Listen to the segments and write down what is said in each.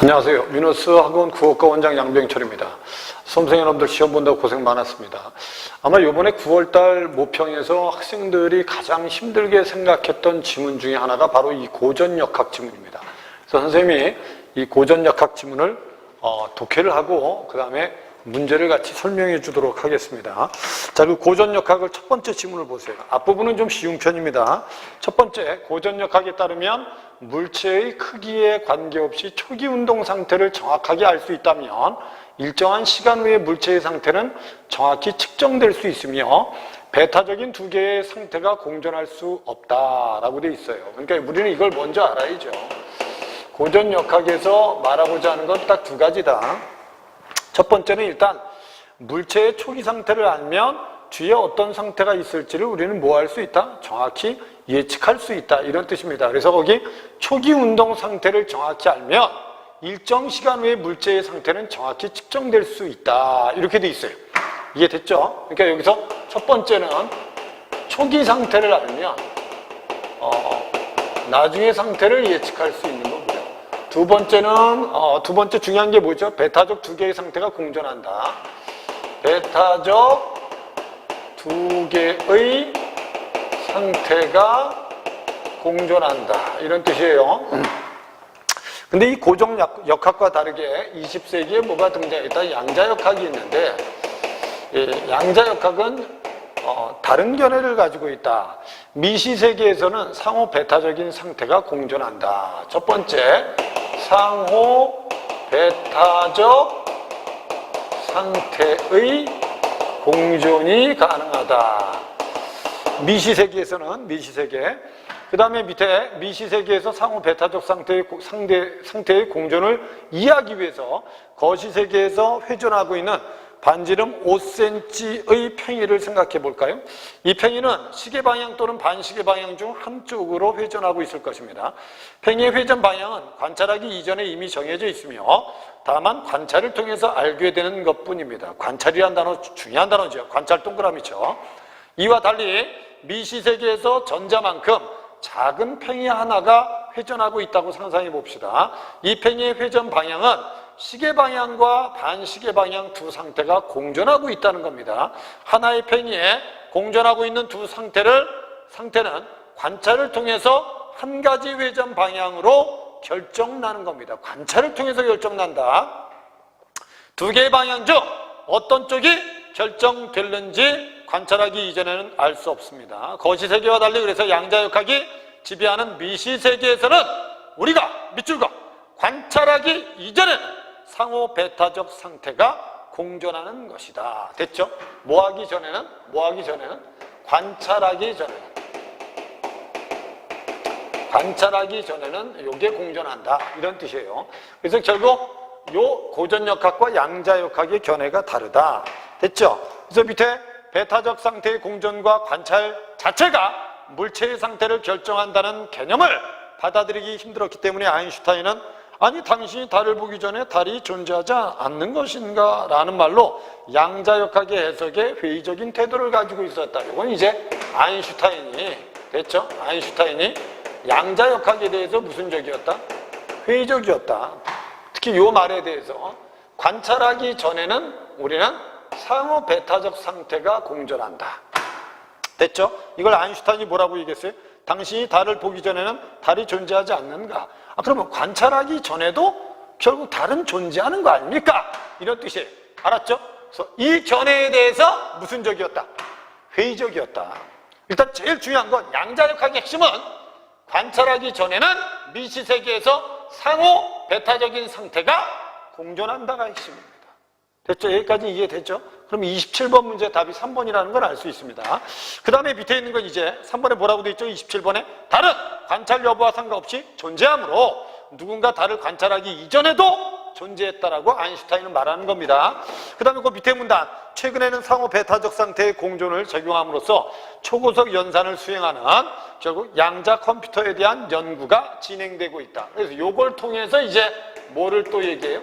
안녕하세요. 위너스 학원 국어과 원장 양병철입니다. 수험생 여러분들 시험 본다고 고생 많았습니다. 아마 이번에 9월달 모평에서 학생들이 가장 힘들게 생각했던 지문 중에 하나가 바로 이 고전역학 지문입니다. 그래서 선생님이 이 고전역학 지문을 독해를 하고 그 다음에 문제를 같이 설명해 주도록 하겠습니다. 자, 그 고전역학을 첫 번째 지문을 보세요. 앞부분은 좀 쉬운 편입니다. 첫 번째, 고전역학에 따르면 물체의 크기에 관계없이 초기 운동 상태를 정확하게 알 수 있다면 일정한 시간 후에 물체의 상태는 정확히 측정될 수 있으며 배타적인 두 개의 상태가 공존할 수 없다라고 되어 있어요. 그러니까 우리는 이걸 먼저 알아야죠. 고전역학에서 말하고자 하는 건 딱 두 가지다. 첫 번째는 일단 물체의 초기 상태를 알면 뒤에 어떤 상태가 있을지를 우리는 뭐 할 수 있다? 정확히 예측할 수 있다. 이런 뜻입니다. 그래서 거기 초기 운동 상태를 정확히 알면 일정 시간 후에 물체의 상태는 정확히 측정될 수 있다. 이렇게 돼 있어요. 이해됐죠? 그러니까 여기서 첫 번째는 초기 상태를 알면 나중에 상태를 예측할 수 있는 거고요. 두 번째는 두 번째 중요한 게 뭐죠? 배타적 두 개의 상태가 공존한다. 배타적 두 개의 상태가 공존한다. 이런 뜻이에요. 근데 이 고전역학과 다르게 20세기에 뭐가 등장했다? 양자역학이 있는데 양자역학은 다른 견해를 가지고 있다. 미시세계에서는 상호 배타적인 상태가 공존한다. 첫 번째, 상호 배타적 상태의 공존이 가능하다. 미시세계에서는 미시세계. 그 다음에 밑에 미시세계에서 상호 배타적 상태의 공존을 이해하기 위해서 거시세계에서 회전하고 있는 반지름 5cm의 팽이를 생각해 볼까요? 이 팽이는 시계 방향 또는 반시계 방향 중 한쪽으로 회전하고 있을 것입니다. 팽이의 회전 방향은 관찰하기 이전에 이미 정해져 있으며 다만 관찰을 통해서 알게 되는 것뿐입니다. 관찰이란 단어 중요한 단어죠. 관찰 동그라미죠. 이와 달리 미시세계에서 전자만큼 작은 팽이 하나가 회전하고 있다고 상상해 봅시다. 이 팽이의 회전 방향은 시계 방향과 반시계 방향 두 상태가 공존하고 있다는 겁니다. 하나의 팽이에 공존하고 있는 두 상태는 관찰을 통해서 한 가지 회전 방향으로 결정나는 겁니다. 관찰을 통해서 결정난다. 두 개의 방향 중 어떤 쪽이 결정될는지 관찰하기 이전에는 알 수 없습니다. 거시세계와 달리 그래서 양자역학이 지배하는 미시세계에서는 우리가 밑줄과 관찰하기 이전에는 상호 배타적 상태가 공존하는 것이다. 됐죠? 뭐 하기 전에는? 관찰하기 전에는 이게 공존한다. 이런 뜻이에요. 그래서 결국 요 고전역학과 양자역학의 견해가 다르다. 됐죠? 그래서 밑에 배타적 상태의 공존과 관찰 자체가 물체의 상태를 결정한다는 개념을 받아들이기 힘들었기 때문에 아인슈타인은 아니 당신이 달을 보기 전에 달이 존재하지 않는 것인가? 라는 말로 양자역학의 해석에 회의적인 태도를 가지고 있었다. 이건 이제 아인슈타인이 됐죠? 아인슈타인이 양자역학에 대해서 무슨 적이었다? 회의적이었다. 특히 이 말에 대해서 관찰하기 전에는 우리는 상호 배타적 상태가 공존한다. 됐죠? 이걸 아인슈타인이 뭐라고 얘기했어요? 당신이 달을 보기 전에는 달이 존재하지 않는가? 그러면 관찰하기 전에도 결국 달은 존재하는 거 아닙니까? 이런 뜻이에요. 알았죠? 그래서 이 견해에 대해서 무슨 적이었다? 회의적이었다. 일단 제일 중요한 건 양자역학의 핵심은 관찰하기 전에는 미시세계에서 상호 배타적인 상태가 공존한다가 핵심입니다. 됐죠? 여기까지 이해됐죠? 그럼 27번 문제 답이 3번이라는 걸 알 수 있습니다. 그 다음에 밑에 있는 건 이제 3번에 뭐라고 되어 있죠? 27번에 달은 관찰 여부와 상관없이 존재하므로 누군가 달을 관찰하기 이전에도 존재했다라고 아인슈타인은 말하는 겁니다. 그 다음에 그 밑에 문단 최근에는 상호 배타적 상태의 공존을 적용함으로써 초고속 연산을 수행하는 결국 양자 컴퓨터에 대한 연구가 진행되고 있다. 그래서 이걸 통해서 이제 뭐를 또 얘기해요?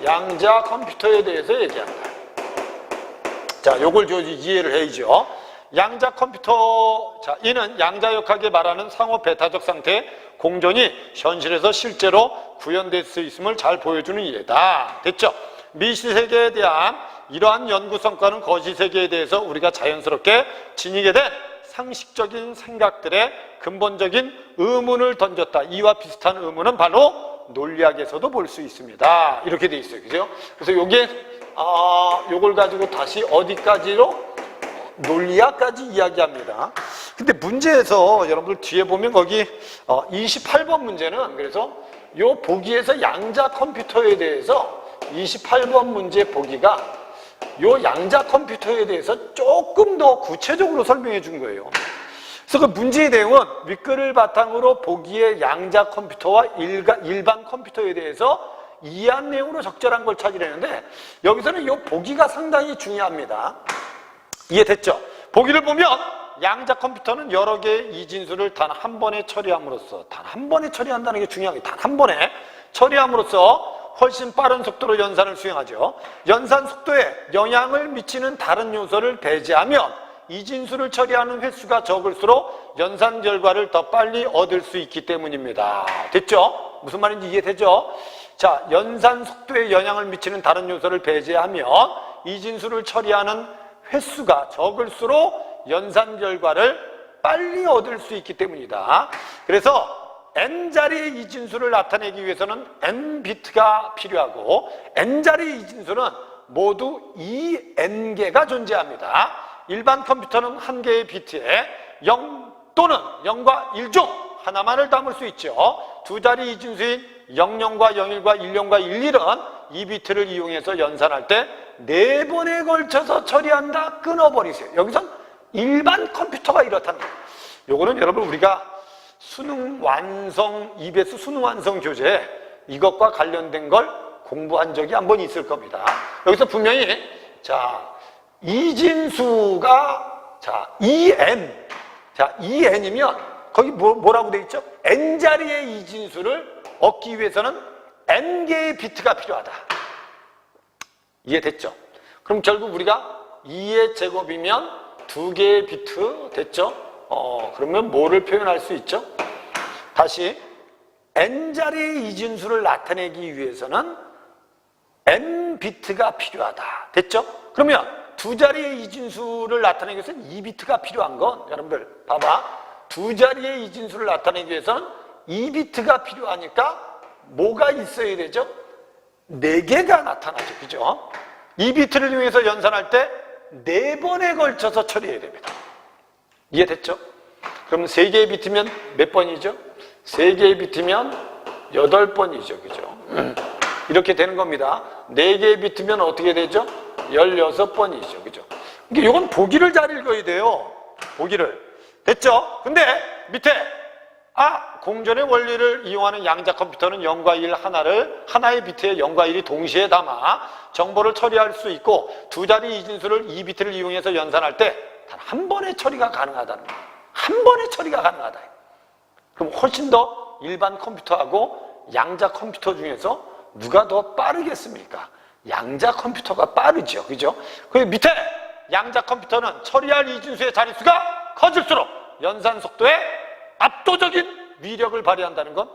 양자 컴퓨터에 대해서 얘기한다. 자, 요걸 이해를 해야죠. 양자 컴퓨터, 자, 이는 양자역학이 말하는 상호 배타적 상태의 공존이 현실에서 실제로 구현될 수 있음을 잘 보여주는 예다. 됐죠? 미시세계에 대한 이러한 연구 성과는 거시세계에 대해서 우리가 자연스럽게 지니게 된 상식적인 생각들의 근본적인 의문을 던졌다. 이와 비슷한 의문은 바로 논리학에서도 볼 수 있습니다. 이렇게 돼 있어요. 그죠? 그래서 요걸 가지고 다시 어디까지로? 논리학까지 이야기합니다. 근데 문제에서 여러분들 뒤에 보면 거기 28번 문제는 그래서 요 보기에서 양자 컴퓨터에 대해서 28번 문제 보기가 요 양자 컴퓨터에 대해서 조금 더 구체적으로 설명해 준 거예요. 그래서 그 문제의 내용은 윗글을 바탕으로 보기의 양자 컴퓨터와 일반 컴퓨터에 대해서 이해한 내용으로 적절한 걸 찾으려는데 여기서는 요 보기가 상당히 중요합니다. 이해됐죠? 보기를 보면 양자 컴퓨터는 여러 개의 이진수를 단 한 번에 처리함으로써 단 한 번에 처리한다는 게 중요한 게 단 한 번에 처리함으로써 훨씬 빠른 속도로 연산을 수행하죠. 연산 속도에 영향을 미치는 다른 요소를 배제하면 이진수를 처리하는 횟수가 적을수록 연산 결과를 더 빨리 얻을 수 있기 때문입니다. 됐죠? 무슨 말인지 이해되죠? 자, 연산 속도에 영향을 미치는 다른 요소를 배제하면 이진수를 처리하는 횟수가 적을수록 연산 결과를 빨리 얻을 수 있기 때문이다. 그래서 n자리의 이진수를 나타내기 위해서는 n비트가 필요하고 n자리의 이진수는 모두 2n개가 존재합니다. 일반 컴퓨터는 한 개의 비트에 0 또는 0과 1 중 하나만을 담을 수 있죠. 두 자리 이진수인 00과 01과 10과 11은 이 비트를 이용해서 연산할 때 4번에 걸쳐서 처리한다. 끊어버리세요. 여기선 일반 컴퓨터가 이렇단다. 요거는 여러분 우리가 수능 완성, EBS 수능 완성 교재 이것과 관련된 걸 공부한 적이 한 번 있을 겁니다. 여기서 분명히 자, 이진수가 자, 2n. 자, 2n이면 거기 뭐라고 돼 있죠? n자리의 이진수를 얻기 위해서는 n개의 비트가 필요하다. 이해됐죠? 그럼 결국 우리가 2의 제곱이면 2개의 비트 됐죠? 그러면 뭐를 표현할 수 있죠? 다시 n자리의 이진수를 나타내기 위해서는 n비트가 필요하다. 됐죠? 그러면 두 자리의 이진수를 나타내기 위해서는 2비트가 필요한 건 여러분들 봐봐. 두 자리의 이진수를 나타내기 위해서는 2비트가 필요하니까 뭐가 있어야 되죠? 4개가 나타나죠. 그죠? 2비트를 이용해서 연산할 때 4번에 걸쳐서 처리해야 됩니다. 이해됐죠? 그럼 3개의 비트면 몇 번이죠? 3개의 비트면 8번이죠. 그죠? 이렇게 되는 겁니다. 4개의 비트면 어떻게 되죠? 16번이죠. 그죠? 그러니까 이건 보기를 잘 읽어야 돼요. 보기를. 됐죠? 근데 밑에 공전의 원리를 이용하는 양자 컴퓨터는 0과 1 하나의 비트에 0과 1이 동시에 담아 정보를 처리할 수 있고 두 자리 이진수를 2비트를 이용해서 연산할 때 단 한 번의 처리가 가능하다는 거예요. 한 번의 처리가 가능하다. 그럼 훨씬 더 일반 컴퓨터하고 양자 컴퓨터 중에서 누가 더 빠르겠습니까? 양자 컴퓨터가 빠르죠. 그죠? 그 밑에 양자 컴퓨터는 처리할 이진수의 자릿수가 커질수록 연산 속도에 압도적인 위력을 발휘한다는 건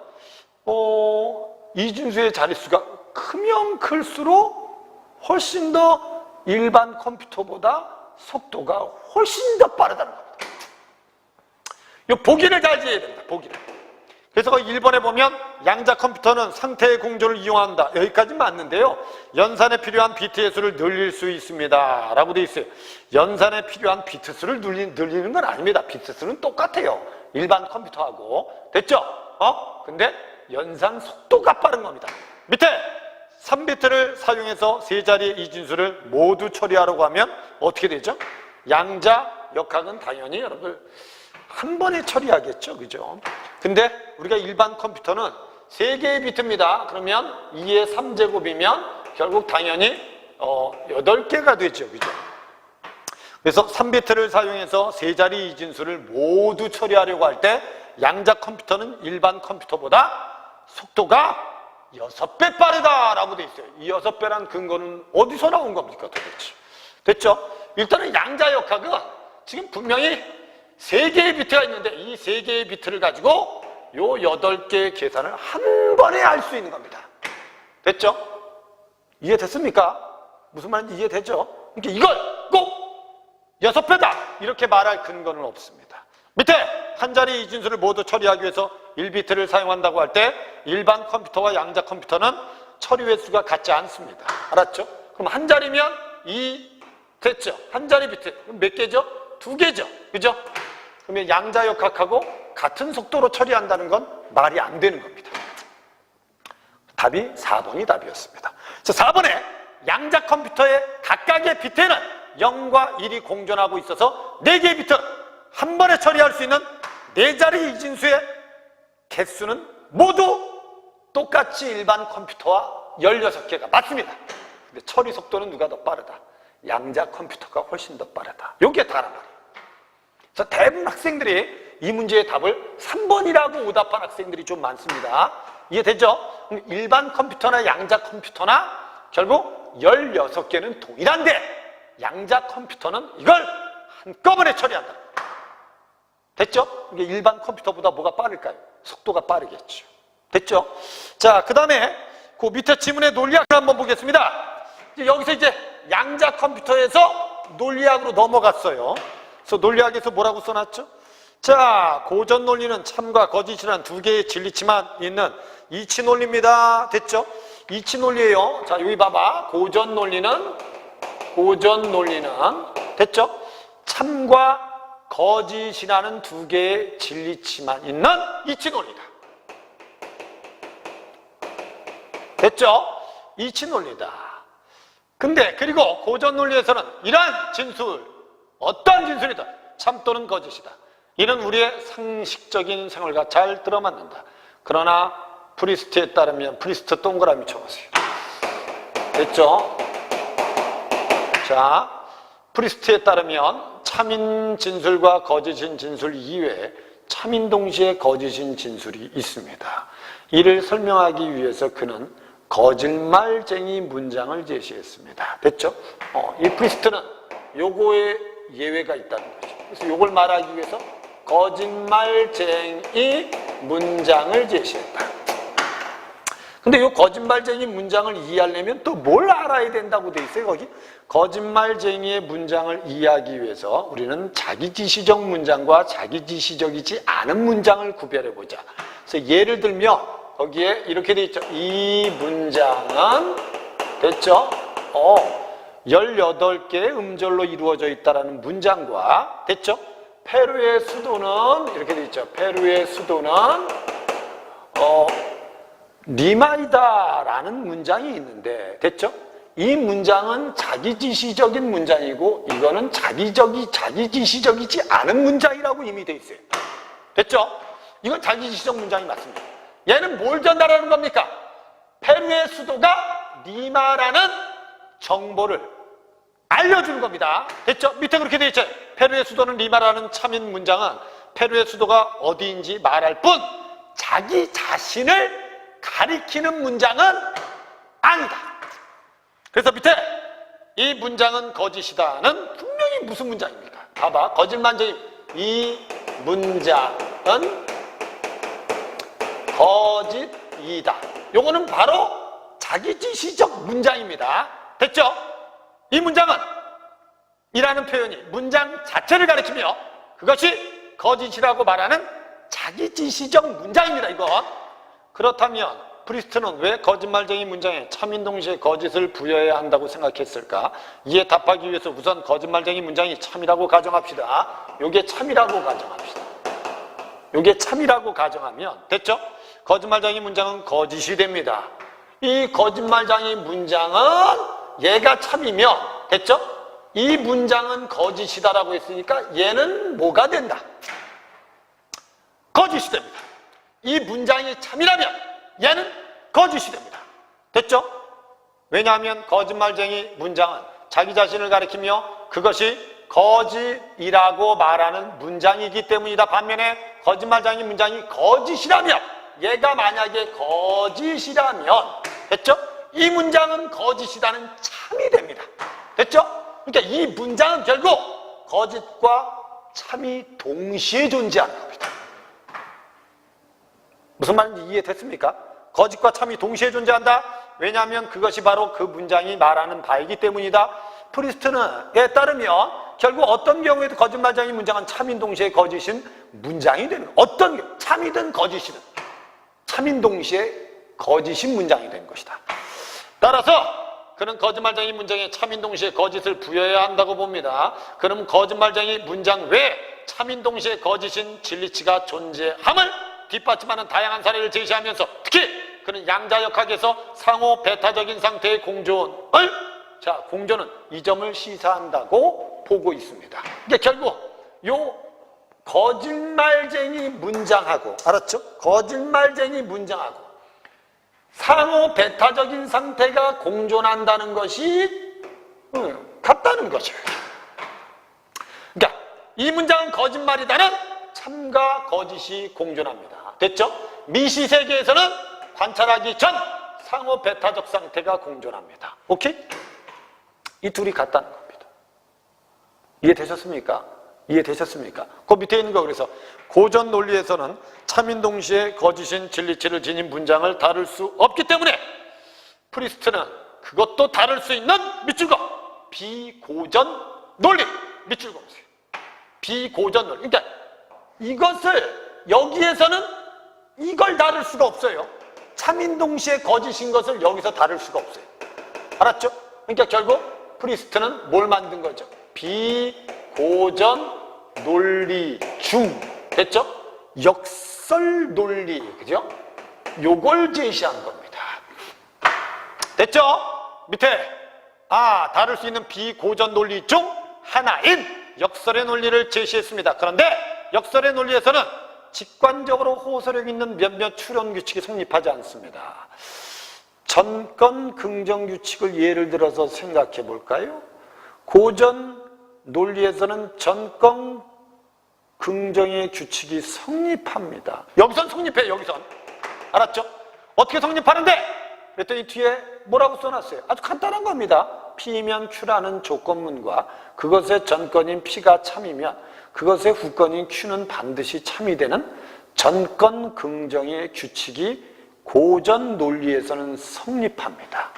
이진수의 자릿수가 크면 클수록 훨씬 더 일반 컴퓨터보다 속도가 훨씬 더 빠르다는 겁니다. 이 보기를 잘 지어야 됩니다. 보기를. 그래서 1번에 보면 양자 컴퓨터는 상태의 공조를 이용한다. 여기까지 맞는데요. 연산에 필요한 비트의 수를 늘릴 수 있습니다. 라고 되어 있어요. 연산에 필요한 비트 수를 늘리는 건 아닙니다. 비트 수는 똑같아요. 일반 컴퓨터하고. 됐죠? 근데 연산 속도가 빠른 겁니다. 밑에 3비트를 사용해서 세 자리의 이진수를 모두 처리하려고 하면 어떻게 되죠? 양자 역학은 당연히 여러분들 한 번에 처리하겠죠. 그죠? 근데 우리가 일반 컴퓨터는 3개의 비트입니다. 그러면 2의 3제곱이면 결국 당연히 8개가 되죠. 그죠? 그래서 3비트를 사용해서 세 자리 이진수를 모두 처리하려고 할 때 양자 컴퓨터는 일반 컴퓨터보다 속도가 6배 빠르다라고 돼 있어요. 이 6배란 근거는 어디서 나온 겁니까 도대체? 됐죠? 일단은 양자 역학은 지금 분명히 3개의 비트가 있는데 이 3개의 비트를 가지고 요 8개의 계산을 한 번에 할 수 있는 겁니다. 됐죠? 이해됐습니까? 무슨 말인지 이해되죠? 그러니까 이걸 꼭 6배다 이렇게 말할 근거는 없습니다. 밑에 한 자리 이진수를 모두 처리하기 위해서 1비트를 사용한다고 할 때 일반 컴퓨터와 양자 컴퓨터는 처리 횟수가 같지 않습니다. 알았죠? 그럼 한 자리면 2 됐죠? 한 자리 비트 그럼 몇 개죠? 2개죠. 그죠? 그러면 양자역학하고 같은 속도로 처리한다는 건 말이 안 되는 겁니다. 답이 4번이 답이었습니다. 그래서 4번에 양자 컴퓨터의 각각의 비트에는 0과 1이 공존하고 있어서 4개의 비트 한 번에 처리할 수 있는 4자리 이진수의 개수는 모두 똑같이 일반 컴퓨터와 16개가 맞습니다. 근데 처리 속도는 누가 더 빠르다? 양자 컴퓨터가 훨씬 더 빠르다. 이게 다란 말이에요. 그래서 대부분 학생들이 이 문제의 답을 3번이라고 오답한 학생들이 좀 많습니다. 이해되죠? 일반 컴퓨터나 양자 컴퓨터나 결국 16개는 동일한데 양자 컴퓨터는 이걸 한꺼번에 처리한다. 됐죠? 이게 일반 컴퓨터보다 뭐가 빠를까요? 속도가 빠르겠죠. 됐죠? 자, 그 다음에 그 밑에 지문의 논리학을 한번 보겠습니다. 여기서 이제 양자 컴퓨터에서 논리학으로 넘어갔어요. 그래서 논리학에서 뭐라고 써놨죠? 자, 고전 논리는 참과 거짓이라는 2개의 진리치만 있는 이치 논리입니다. 됐죠? 이치 논리예요. 자, 여기 봐봐. 고전 논리는 됐죠? 참과 거짓이라는 2개의 진리치만 있는 이치 논리다. 됐죠? 이치 논리다. 근데 그리고 고전 논리에서는 이러한 진술, 어떠한 진술이든 참 또는 거짓이다. 이는 우리의 상식적인 생활과 잘 들어맞는다. 그러나 프리스트에 따르면 프리스트 동그라미 쳐보세요. 됐죠? 자, 프리스트에 따르면 참인 진술과 거짓인 진술 이외에 참인 동시에 거짓인 진술이 있습니다. 이를 설명하기 위해서 그는 거짓말쟁이 문장을 제시했습니다. 됐죠? 이 프리스트는 요거에 예외가 있다는 거죠. 그래서 요걸 말하기 위해서 거짓말쟁이 문장을 제시했다. 근데 요 거짓말쟁이 문장을 이해하려면 또 뭘 알아야 된다고 돼 있어요, 거기? 거짓말쟁이의 문장을 이해하기 위해서 우리는 자기지시적 문장과 자기지시적이지 않은 문장을 구별해보자. 그래서 예를 들면 거기에 이렇게 돼 있죠. 이 문장은 됐죠? 18개의 음절로 이루어져 있다라는 문장과 됐죠? 페루의 수도는 이렇게 돼 있죠. 페루의 수도는 리마이다라는 문장이 있는데 됐죠? 이 문장은 자기지시적인 문장이고 이거는 자기지시적이지 않은 문장이라고 이미 돼 있어요. 됐죠? 이건 자기지시적 문장이 맞습니다. 얘는 뭘 전달하는 겁니까? 페루의 수도가 리마라는 정보를 알려주는 겁니다. 됐죠? 밑에 그렇게 돼 있죠. 페루의 수도는 리마라는 참인 문장은 페루의 수도가 어디인지 말할 뿐 자기 자신을 가리키는 문장은 아니다. 그래서 밑에 이 문장은 거짓이다는 분명히 무슨 문장입니까? 봐봐. 거짓말쟁이 이 문장은 거짓이다. 요거는 바로 자기지시적 문장입니다. 됐죠? 이 문장은 이라는 표현이 문장 자체를 가리키며 그것이 거짓이라고 말하는 자기지시적 문장입니다. 이건. 그렇다면 프리스트는 왜 거짓말쟁이 문장에 참인 동시에 거짓을 부여해야 한다고 생각했을까? 이에 답하기 위해서 우선 거짓말쟁이 문장이 참이라고 가정합시다. 요게 참이라고 가정합시다. 요게 참이라고 가정하면 됐죠? 거짓말쟁이 문장은 거짓이 됩니다. 이 거짓말쟁이 문장은 얘가 참이면 됐죠? 이 문장은 거짓이다라고 했으니까 얘는 뭐가 된다? 거짓이 됩니다. 이 문장이 참이라면 얘는 거짓이 됩니다. 됐죠? 왜냐하면 거짓말쟁이 문장은 자기 자신을 가리키며 그것이 거짓이라고 말하는 문장이기 때문이다. 반면에 거짓말쟁이 문장이 거짓이라면 얘가 만약에 거짓이라면 됐죠? 이 문장은 거짓이다는 참이 됩니다. 됐죠? 그러니까 이 문장은 결국 거짓과 참이 동시에 존재하는 겁니다. 무슨 말인지 이해됐습니까? 거짓과 참이 동시에 존재한다. 왜냐하면 그것이 바로 그 문장이 말하는 바이기 때문이다. 프리스트는에 따르면 결국 어떤 경우에도 거짓말장인 문장은 참인 동시에 거짓인 문장이 되는 거예요. 어떤 경우, 참이든 거짓이든 참인 동시에 거짓인 문장이 되는 것이다. 따라서 그는 거짓말장인 문장에 참인 동시에 거짓을 부여해야 한다고 봅니다. 그럼 거짓말장인 문장 외에 참인 동시에 거짓인 진리치가 존재함을 뒷받침하는 다양한 사례를 제시하면서 특히 그는 양자역학에서 상호 배타적인 상태의 공존은 이 점을 시사한다고 보고 있습니다. 그러니까 결국 요 거짓말쟁이 문장하고, 알았죠? 거짓말쟁이 문장하고 상호 배타적인 상태가 공존한다는 것이 같다는 거죠. 그러니까 이 문장은 거짓말이다는 참과 거짓이 공존합니다. 됐죠? 미시 세계에서는 관찰하기 전 상호 배타적 상태가 공존합니다. 오케이? 이 둘이 같다는 겁니다. 이해되셨습니까? 이해되셨습니까? 그 밑에 있는 거, 그래서 고전 논리에서는 참인 동시에 거짓인 진리치를 지닌 문장을 다룰 수 없기 때문에 프리스트는 그것도 다룰 수 있는 밑줄 거 비고전 논리, 밑줄 그어보세요. 비고전 논리. 그러니까 이것을 여기에서는 이걸 다룰 수가 없어요. 참인 동시에 거짓인 것을 여기서 다룰 수가 없어요. 알았죠? 그러니까 결국 프리스트는 뭘 만든 거죠? 비고전 논리 중, 됐죠? 역설 논리, 그죠? 요걸 제시한 겁니다. 됐죠? 밑에 다룰 수 있는 비고전 논리 중 하나인 역설의 논리를 제시했습니다. 그런데 역설의 논리에서는 직관적으로 호소력 있는 몇몇 추론 규칙이 성립하지 않습니다. 전건 긍정 규칙을 예를 들어서 생각해 볼까요? 고전 논리에서는 전건 긍정의 규칙이 성립합니다. 여기선 성립해요. 여기선. 알았죠? 어떻게 성립하는데? 그랬더니 뒤에 뭐라고 써놨어요? 아주 간단한 겁니다. P면 Q라는 조건문과 그것의 전건인 P가 참이면 그것의 후건인 Q는 반드시 참이 되는 전건 긍정의 규칙이 고전 논리에서는 성립합니다.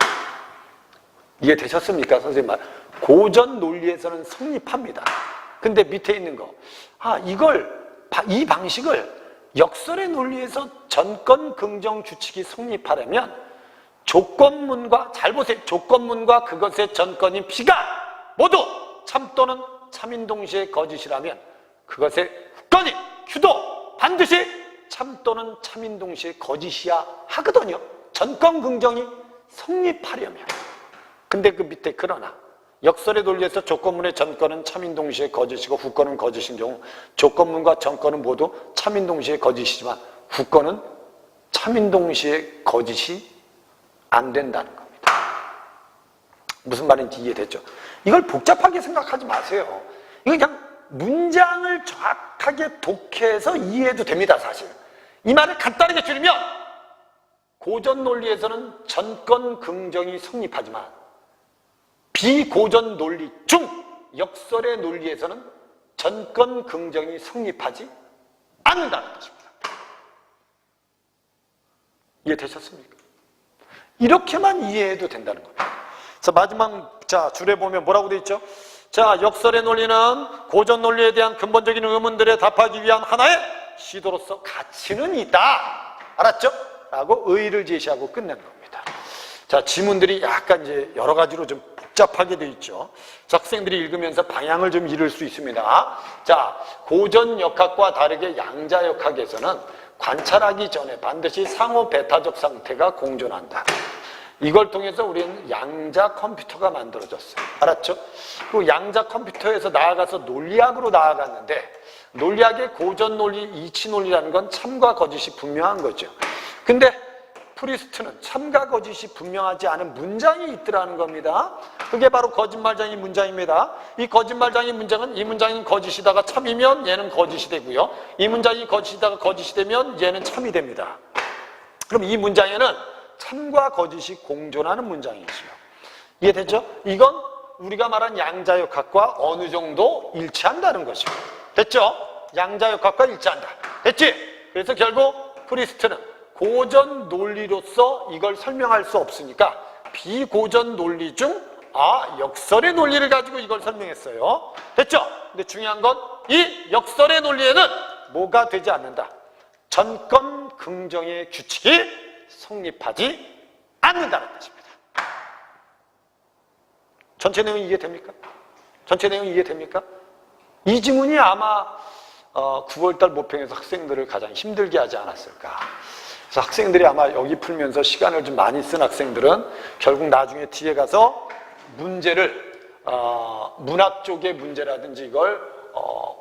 이해되셨습니까? 선생님 말. 고전 논리에서는 성립합니다. 근데 밑에 있는 거, 이 방식을 역설의 논리에서 전건 긍정 규칙이 성립하려면 조건문과, 잘 보세요. 조건문과 그것의 전건인 P가 모두 참 또는 참인 동시에 거짓이라면 그것의 후건인 Q도 반드시 참 또는 참인 동시에 거짓이야 하거든요. 전건 긍정이 성립하려면. 근데 그 밑에 그러나 역설의 논리에서 조건문의 전건은 참인 동시에 거짓이고 후건은 거짓인 경우 조건문과 전건은 모두 참인 동시에 거짓이지만 후건은 참인 동시에 거짓이 안 된다는 겁니다. 무슨 말인지 이해됐죠? 이걸 복잡하게 생각하지 마세요. 이거 그냥 문장을 정확하게 독해서 이해해도 됩니다. 사실 이 말을 간단하게 줄이면 고전 논리에서는 전건 긍정이 성립하지만 비고전 논리 중 역설의 논리에서는 전건 긍정이 성립하지 않는다는 것입니다. 이해되셨습니까? 이렇게만 이해해도 된다는 겁니다. 자, 마지막 줄에 보면 뭐라고 되어 있죠? 자, 역설의 논리는 고전 논리에 대한 근본적인 의문들에 답하기 위한 하나의 시도로서 가치는 있다. 알았죠? 라고 의의를 제시하고 끝낸 겁니다. 자, 지문들이 약간 이제 여러 가지로 좀 복잡하게 되어 있죠. 자, 학생들이 읽으면서 방향을 좀 잃을 수 있습니다. 자, 고전 역학과 다르게 양자 역학에서는 관찰하기 전에 반드시 상호 배타적 상태가 공존한다. 이걸 통해서 우리는 양자 컴퓨터가 만들어졌어요. 알았죠? 그 양자 컴퓨터에서 나아가서 논리학으로 나아갔는데 논리학의 고전 논리, 이치 논리라는 건 참과 거짓이 분명한 거죠. 근데 프리스트는 참과 거짓이 분명하지 않은 문장이 있더라는 겁니다. 그게 바로 거짓말장이 문장입니다. 이 거짓말장이 문장은 이 문장이 거짓이다가 참이면 얘는 거짓이 되고요. 이 문장이 거짓이다가 거짓이 되면 얘는 참이 됩니다. 그럼 이 문장에는 참과 거짓이 공존하는 문장이지요. 이해됐죠? 이건 우리가 말한 양자역학과 어느 정도 일치한다는 것이고 됐죠? 양자역학과 일치한다. 됐지? 그래서 결국 프리스트는 고전 논리로서 이걸 설명할 수 없으니까 비고전 논리 중 역설의 논리를 가지고 이걸 설명했어요. 됐죠? 근데 중요한 건 이 역설의 논리에는 뭐가 되지 않는다. 전권 긍정의 규칙이 성립하지 않는다는 뜻입니다. 전체 내용이 이해됩니까? 전체 내용이 이해됩니까? 이 지문이 아마 9월달 모평에서 학생들을 가장 힘들게 하지 않았을까. 그래서 학생들이 아마 여기 풀면서 시간을 좀 많이 쓴 학생들은 결국 나중에 뒤에 가서 문제를 문학 쪽의 문제라든지 이걸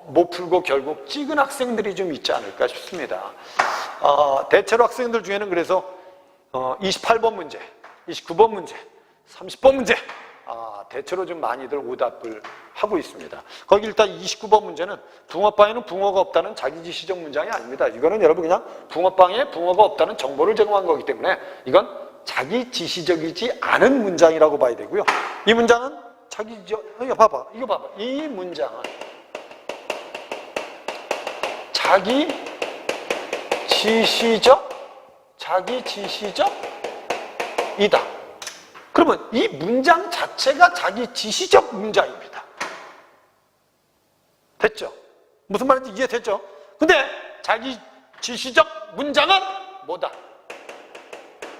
못 풀고 결국 찍은 학생들이 좀 있지 않을까 싶습니다. 대체로 학생들 중에는 그래서 28번 문제, 29번 문제, 30번 문제 대체로 좀 많이들 오답을 하고 있습니다. 거기 일단 29번 문제는 붕어빵에는 붕어가 없다는 자기지시적 문장이 아닙니다. 이거는 여러분 그냥 붕어빵에 붕어가 없다는 정보를 제공한 거기 때문에 이건 자기지시적이지 않은 문장이라고 봐야 되고요. 이 문장은 이거 봐봐. 이 문장은 자기지시적이다. 그러면 이 문장 자체가 자기지시적 문장입니다. 됐죠? 무슨 말인지 이해됐죠? 근데 자기지시적 문장은 뭐다?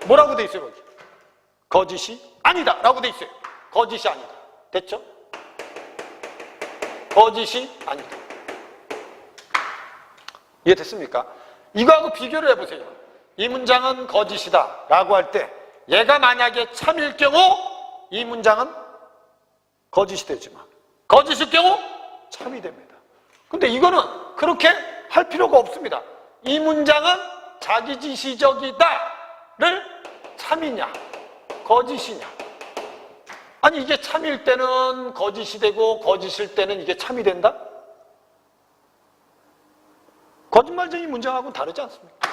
뭐라고 돼 있어요, 거기? 거짓이 아니다 라고 돼 있어요. 거짓이 아니다. 됐죠? 거짓이 아니다. 이해됐습니까? 이거하고 비교를 해보세요. 이 문장은 거짓이다 라고 할 때 얘가 만약에 참일 경우 이 문장은 거짓이 되지만 거짓일 경우 참이 됩니다. 근데 이거는 그렇게 할 필요가 없습니다. 이 문장은 자기지시적이다를 참이냐 거짓이냐. 아니 이게 참일 때는 거짓이 되고 거짓일 때는 이게 참이 된다? 거짓말쟁이 문장하고는 다르지 않습니까?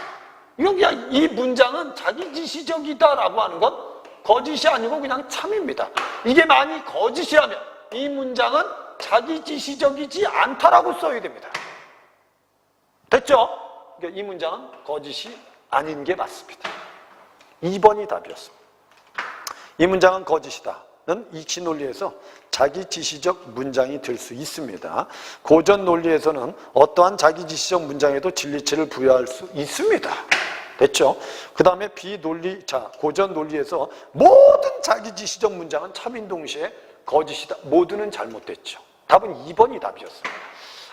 이건 그냥 이 문장은 자기지시적이다라고 하는 건 거짓이 아니고 그냥 참입니다. 이게 만약 거짓이라면 이 문장은 자기지시적이지 않다라고 써야 됩니다. 됐죠? 그러니까 이 문장은 거짓이 아닌 게 맞습니다. 2번이 답이었습니다. 이 문장은 거짓이다. 는 이치 논리에서 자기지시적 문장이 될 수 있습니다. 고전 논리에서는 어떠한 자기지시적 문장에도 진리체를 부여할 수 있습니다. 됐죠? 그 다음에 비논리, 고전 논리에서 모든 자기지시적 문장은 참인 동시에 거짓이다. 모두는 잘못됐죠. 답은 2번이 답이었습니다.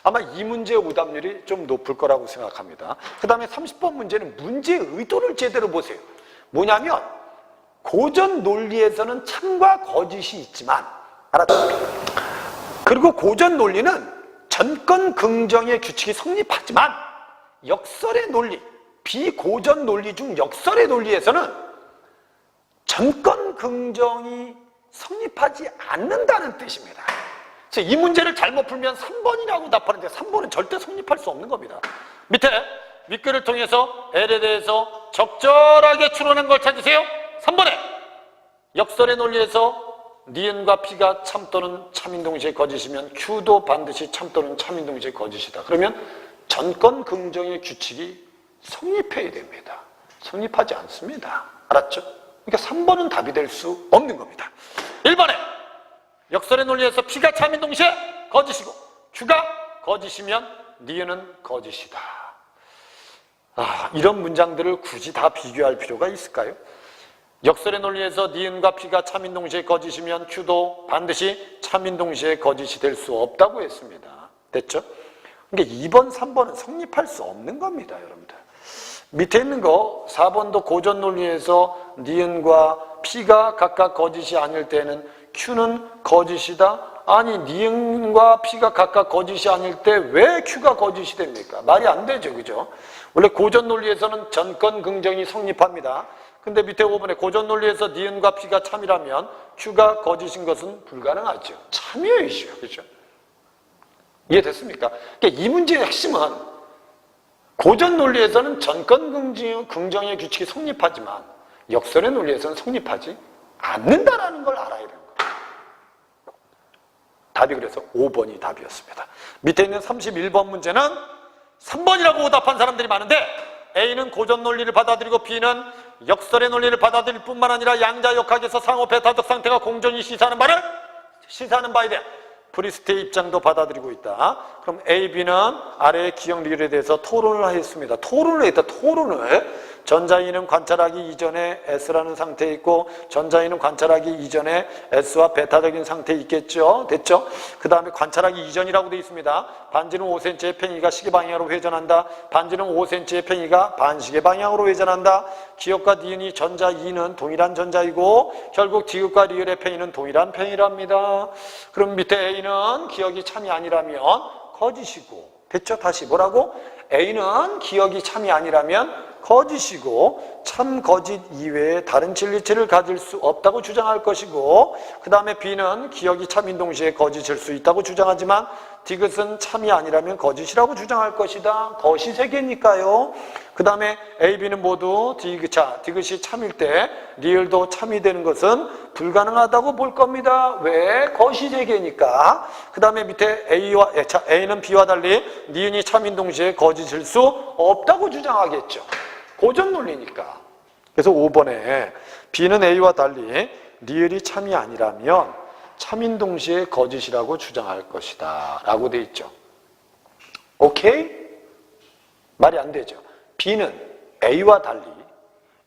아마 이 문제의 오답률이 좀 높을 거라고 생각합니다. 그 다음에 30번 문제는 문제의 의도를 제대로 보세요. 뭐냐면 고전 논리에서는 참과 거짓이 있지만 알았죠? 그리고 고전 논리는 전권 긍정의 규칙이 성립하지만 역설의 논리, 비고전 논리 중 역설의 논리에서는 전권 긍정이 성립하지 않는다는 뜻입니다. 그래서 이 문제를 잘못 풀면 3번이라고 답하는데 3번은 절대 성립할 수 없는 겁니다. 밑에 윗글을 통해서 L에 대해서 적절하게 추론한 걸 찾으세요. 3번에 역설의 논리에서 니은과 P가 참 또는 참인 동시에 거짓이면 Q도 반드시 참 또는 참인 동시에 거짓이다. 그러면 전권 긍정의 규칙이 성립해야 됩니다. 성립하지 않습니다. 알았죠? 그러니까 3번은 답이 될 수 없는 겁니다. 1번에 역설의 논리에서 P가 참인 동시에 거짓이고 Q가 거짓이면 니은은 거짓이다. 이런 문장들을 굳이 다 비교할 필요가 있을까요? 역설의 논리에서 니은과 P가 참인 동시에 거짓이면 Q도 반드시 참인 동시에 거짓이 될 수 없다고 했습니다. 됐죠? 그러니까 2번, 3번은 성립할 수 없는 겁니다, 여러분들. 밑에 있는 거 4번도 고전 논리에서 니은과 P가 각각 거짓이 아닐 때는 Q는 거짓이다? 아니, 니은과 P가 각각 거짓이 아닐 때 왜 Q가 거짓이 됩니까? 말이 안 되죠, 그죠? 원래 고전 논리에서는 전권 긍정이 성립합니다. 근데 밑에 5번에 고전 논리에서 니은과 P가 참이라면 Q가 거짓인 것은 불가능하죠. 참이에요, 이슈요. 그렇죠? 이해됐습니까? 그러니까 이 문제의 핵심은 고전 논리에서는 전권 긍정의 규칙이 성립하지만 역설의 논리에서는 성립하지 않는다라는 걸 알아야 되는 거예요. 답이 그래서 5번이 답이었습니다. 밑에 있는 31번 문제는 3번이라고 오답한 사람들이 많은데 A는 고전 논리를 받아들이고 B는 역설의 논리를 받아들일 뿐만 아니라 양자역학에서 상호 배타적 상태가 공존히 시사하는 바에 대한 프리스트의 입장도 받아들이고 있다. 그럼 A, B는 아래의 기억 리을에 대해서 토론을 했습니다. 토론을 전자인은 관찰하기 이전에 S라는 상태에 있고 전자인은 관찰하기 이전에 S와 베타적인 상태에 있겠죠. 됐죠? 그 다음에 관찰하기 이전이라고 되어 있습니다. 반지는 5cm의 팽이가 시계 방향으로 회전한다. 반지는 5cm의 팽이가 반시계 방향으로 회전한다. 기억과 니은이 전자 2는 동일한 전자이고 결국 디귿과 리을의 팽이는 동일한 팽이랍니다. 그럼 밑에 A는 기억이 참이 아니라면 거짓이고, 됐죠? 다시 뭐라고? A는 기억이 참이 아니라면 거짓이고 참 거짓 이외에 다른 진리체를 가질 수 없다고 주장할 것이고, 그 다음에 B는 기억이 참인 동시에 거짓일 수 있다고 주장하지만 디귿은 참이 아니라면 거짓이라고 주장할 것이다. 거시세계니까요. 그 다음에 A, B는 모두 디귿이 참일 때 리을도 참이 되는 것은 불가능하다고 볼 겁니다. 왜? 거시세계니까. 그 다음에 밑에 A는 B와 달리 니은이 참인 동시에 거짓일 수 없다고 주장하겠죠. 고전 논리니까. 그래서 5번에 B는 A와 달리 리을이 참이 아니라면 참인 동시에 거짓이라고 주장할 것이다 라고 돼 있죠. 오케이? 말이 안 되죠. B는 A와 달리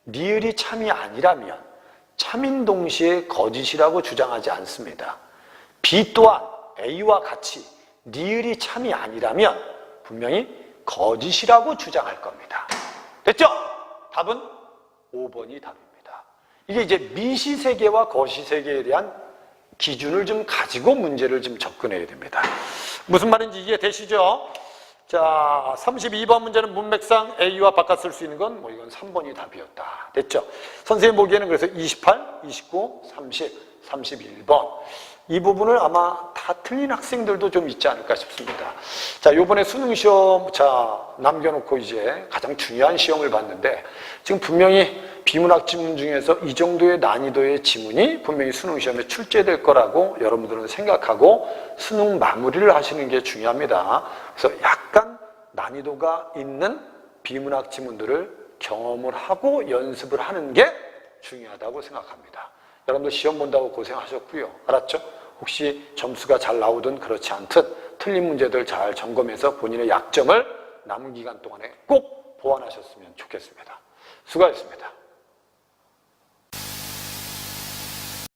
리을이 참이 아니라면 참인 동시에 거짓이라고 주장하지 않습니다. B 또한 A와 같이 리을이 참이 아니라면 분명히 거짓이라고 주장할 겁니다. 됐죠? 답은 5번이 답입니다. 이게 이제 미시세계와 거시세계에 대한 기준을 좀 가지고 문제를 좀 접근해야 됩니다. 무슨 말인지 이해되시죠? 자, 32번 문제는 문맥상 A와 바꿔 쓸 수 있는 건 이건 3번이 답이었다. 됐죠? 선생님 보기에는 그래서 28, 29, 30, 31번. 이 부분을 아마 다 틀린 학생들도 좀 있지 않을까 싶습니다. 자, 요번에 수능시험, 남겨놓고 이제 가장 중요한 시험을 봤는데, 지금 분명히 비문학 지문 중에서 이 정도의 난이도의 지문이 분명히 수능시험에 출제될 거라고 여러분들은 생각하고 수능 마무리를 하시는 게 중요합니다. 그래서 약간 난이도가 있는 비문학 지문들을 경험을 하고 연습을 하는 게 중요하다고 생각합니다. 여러분들 시험 본다고 고생하셨고요. 알았죠? 혹시 점수가 잘 나오든 그렇지 않든 틀린 문제들 잘 점검해서 본인의 약점을 남은 기간 동안에 꼭 보완하셨으면 좋겠습니다. 수고하셨습니다.